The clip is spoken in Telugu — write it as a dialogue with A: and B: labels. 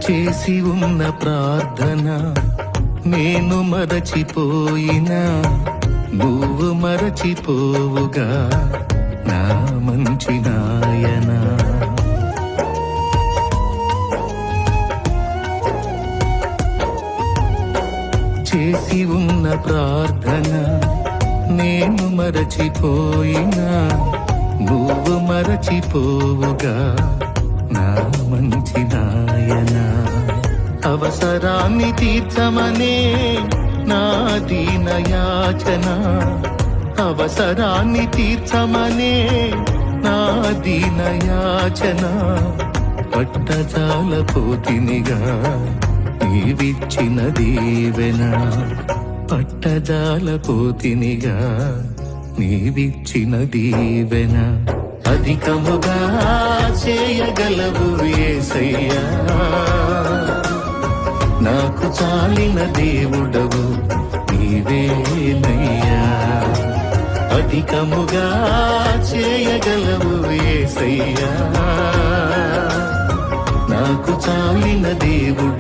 A: చేసి ఉన్న ప్రార్థన నేను మరచిపోయినా నువ్వు మరచిపోవుగా నా మంచి నాయనా. చేసి ఉన్న ప్రార్థన నేను మరచిపోయినా నువ్వు మరచిపోవుగా నా మంచి నాయనా. అవసరాన్ని తీర్చమనే నా దీన యాచన, అవసరాన్ని తీర్చమనే నా దీన యాచన. పట్టజాల పోతినిగా నీవిచ్చిన దీవెన, పట్టజాల పోతినిగా నీవిచ్చిన దీవెన. అధికముగా చేయగలవు యేసయ్యా, నాకు చాలిన దేవుడవు నీవేనయ్యా. అధికముగా చేయగలవు యేసయ్యా, నాకు చాలిన దేవుడు